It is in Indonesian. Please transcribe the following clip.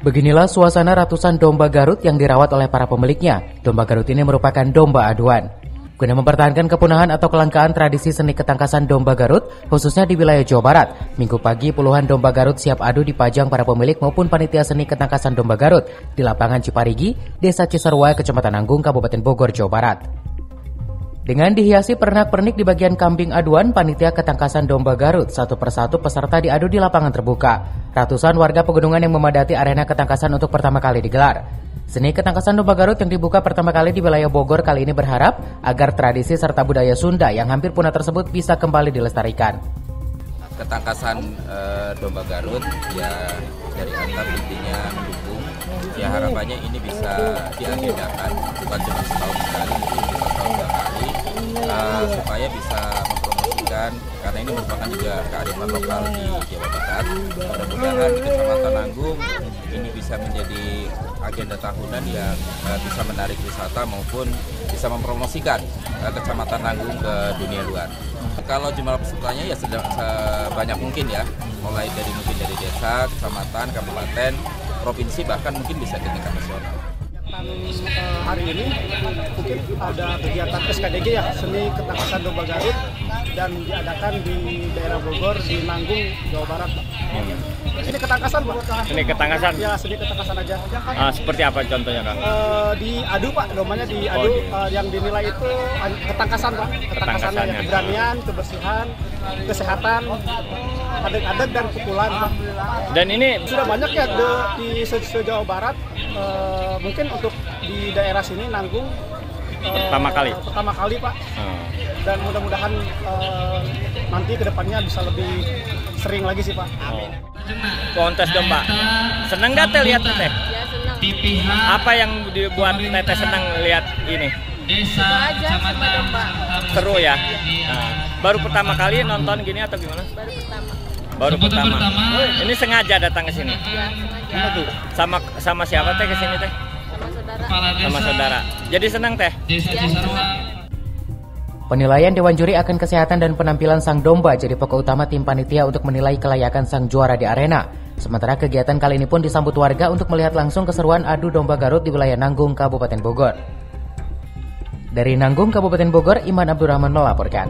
Beginilah suasana ratusan domba Garut yang dirawat oleh para pemiliknya. Domba Garut ini merupakan domba aduan. Guna mempertahankan kepunahan atau kelangkaan tradisi seni ketangkasan domba Garut, khususnya di wilayah Jawa Barat, Minggu pagi puluhan domba Garut siap adu dipajang para pemilik maupun panitia seni ketangkasan domba Garut di lapangan Ciparigi, Desa Cisarua, Kecamatan Nanggung, Kabupaten Bogor, Jawa Barat. Dengan dihiasi pernak-pernik di bagian kambing aduan, panitia ketangkasan domba Garut satu persatu peserta diadu di lapangan terbuka. Ratusan warga pegunungan yang memadati arena ketangkasan untuk pertama kali digelar. Seni ketangkasan domba Garut yang dibuka pertama kali di wilayah Bogor kali ini berharap agar tradisi serta budaya Sunda yang hampir punah tersebut bisa kembali dilestarikan. Ketangkasan domba Garut ya dari antar intinya mendukung. Ya harapannya ini bisa diagendakan bukan cuma setahun sekali, mungkin bisa setahun dua kali supaya bisa mempromosikan karena ini merupakan juga kearifan lokal di Jawa Barat. Mudah-mudahan Kecamatan Nanggung ini bisa menjadi agenda tahunan yang bisa menarik wisata maupun bisa mempromosikan Kecamatan Nanggung ke dunia luar. Kalau jumlah pesertanya ya sebanyak mungkin ya, mulai dari mungkin dari desa, kecamatan, kabupaten, provinsi, bahkan mungkin bisa ke tingkat nasional. Hari ini mungkin ada kegiatan SKDG ya, seni ketangkasan domba Garut, dan diadakan di daerah Bogor di Nanggung, Jawa Barat. Seni ketangkasan, Pak. Seni ketangkasan? Ya, seni ketangkasan aja. Seperti apa contohnya, Kang? Diadu, Pak, dombanya diadu. Yang dinilai itu ketangkasan, Pak. Ketangkasannya ya, keberanian, kebersihan, kesehatan, adeg-adeg dan pukulan. Dan ini sudah banyak ya di Jawa Barat. Mungkin untuk di daerah sini Nanggung pertama kali Pak. Dan mudah-mudahan nanti kedepannya bisa lebih sering lagi sih Pak. Kontes domba. Seneng nggak Teh lihat Teh? Ya senang. Apa yang dibuat Teh senang lihat ini? Itu aja sama domba. Seru ya. Nah, baru pertama kali nonton gini atau gimana? Baru pertama. Ini sengaja datang ke sini. Ya, sengaja. Sama siapa Teh ke sini Teh? Sama saudara. Jadi senang Teh? Ya, Penilaian Dewan Juri akan kesehatan dan penampilan sang domba jadi pokok utama tim panitia untuk menilai kelayakan sang juara di arena. Sementara kegiatan kali ini pun disambut warga untuk melihat langsung keseruan adu domba Garut di wilayah Nanggung, Kabupaten Bogor. Dari Nanggung, Kabupaten Bogor, Iman Abdurrahman melaporkan.